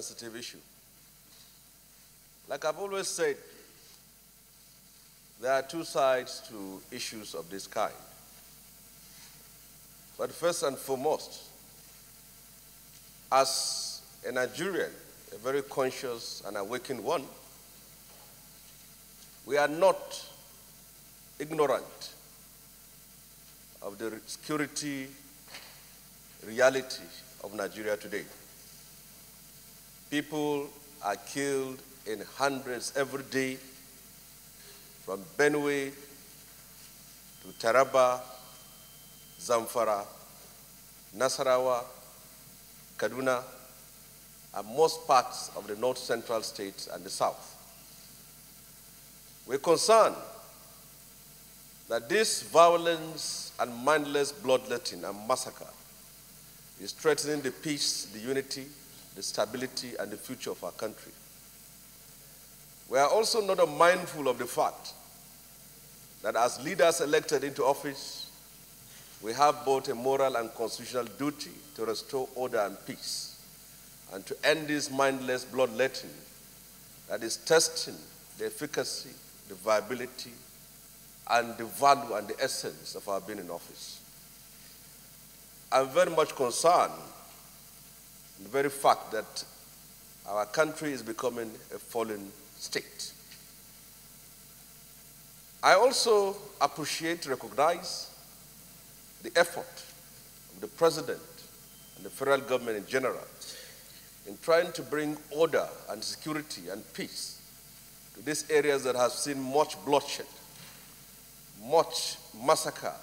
sensitive issue. Like I've always said, there are two sides to issues of this kind. But first and foremost, as a Nigerian, a very conscious and awakened one, we are not ignorant of the security reality of Nigeria today. People are killed in hundreds every day, from Benue to Taraba, Zamfara, Nasarawa, Kaduna, and most parts of the north-central states and the south. We're concerned that this violence and mindless bloodletting and massacre is threatening the peace, the unity, the stability, and the future of our country. We are also not mindful of the fact that as leaders elected into office, we have both a moral and constitutional duty to restore order and peace, and to end this mindless bloodletting that is testing the efficacy, the viability, and the value and the essence of our being in office. I'm very much concerned with the very fact that our country is becoming a fallen state. I also appreciate, recognize the effort of the President and the federal government in general in trying to bring order and security and peace to these areas that have seen much bloodshed, much massacre.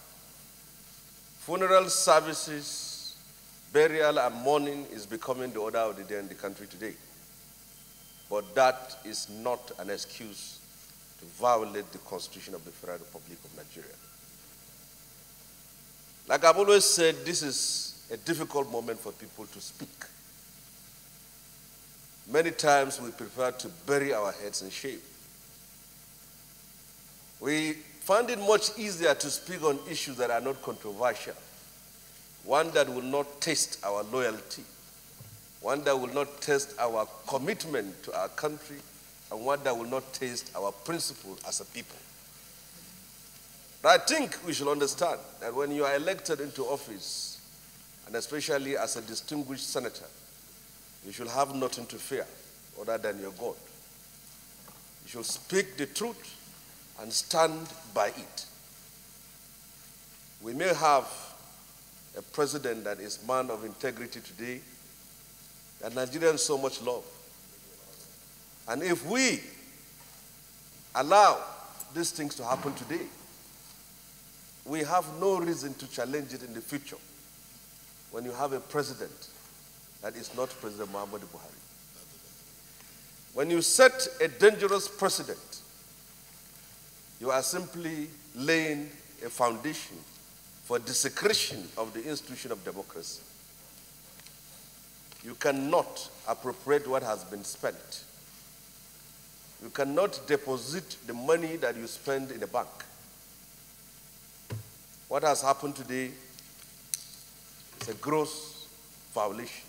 Funeral services, burial and mourning is becoming the order of the day in the country today. But that is not an excuse to violate the Constitution of the Federal Republic of Nigeria. Like I've always said, this is a difficult moment for people to speak. Many times we prefer to bury our heads in shame. We find it much easier to speak on issues that are not controversial, one that will not test our loyalty, one that will not test our commitment to our country, and one that will not test our principles as a people. But I think we should understand that when you are elected into office, and especially as a distinguished senator, you should have nothing to fear other than your God. You should speak the truth and stand by it. We may have a president that is man of integrity today, that Nigerians so much love. And if we allow these things to happen today, we have no reason to challenge it in the future when you have a president that is not President Muhammadu Buhari. When you set a dangerous precedent, you are simply laying a foundation for desecration of the institution of democracy. You cannot appropriate what has been spent. You cannot deposit the money that you spend in a bank. What has happened today is a gross violation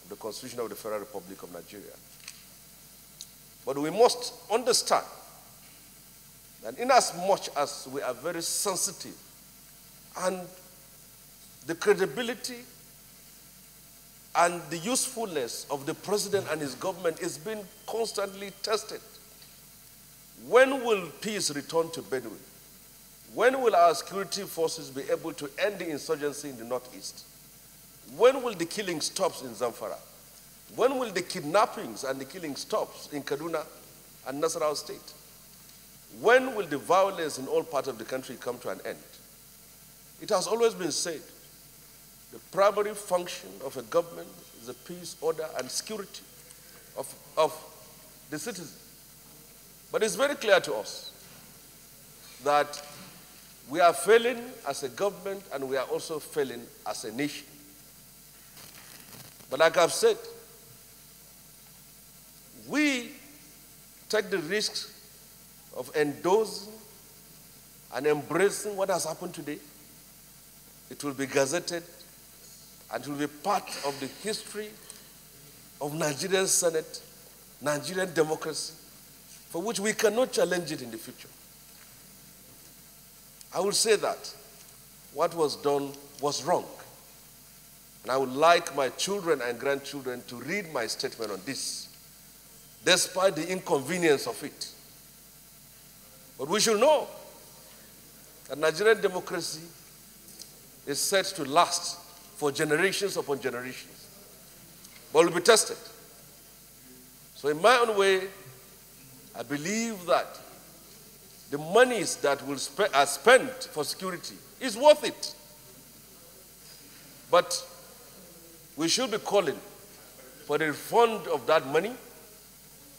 of the Constitution of the Federal Republic of Nigeria. But we must understand that inasmuch as we are very sensitive and the credibility and the usefulness of the president and his government is being constantly tested. When will peace return to Benue? When will our security forces be able to end the insurgency in the northeast? When will the killing stop in Zamfara? When will the kidnappings and the killing stop in Kaduna and Nasarawa state? When will the violence in all parts of the country come to an end? It has always been said, the primary function of a government is the peace, order, and security of the citizens. But it's very clear to us that we are failing as a government and we are also failing as a nation. But like I've said, we take the risks of endorsing and embracing what has happened today. It will be gazetted and it will be part of the history of Nigerian Senate, Nigerian democracy, for which we cannot challenge it in the future. I will say that what was done was wrong. And I would like my children and grandchildren to read my statement on this, despite the inconvenience of it. But we should know that Nigerian democracy is set to last for generations upon generations, but will be tested. So in my own way, I believe that the monies that are spent for security is worth it. But we should be calling for the refund of that money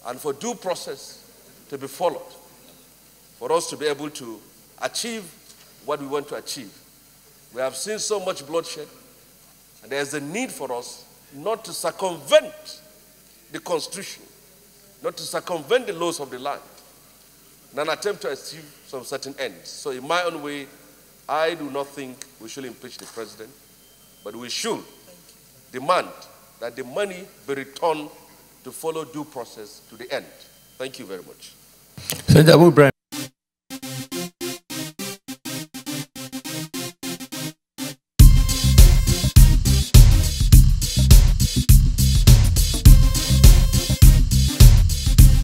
and for due process to be followed for us to be able to achieve what we want to achieve. We have seen so much bloodshed, and there's a need for us not to circumvent the Constitution, not to circumvent the laws of the land, in an attempt to achieve some certain ends. So in my own way, I do not think we should impeach the president, but we should demand that the money be returned to follow due process to the end. Thank you very much. Senator Ibrahim.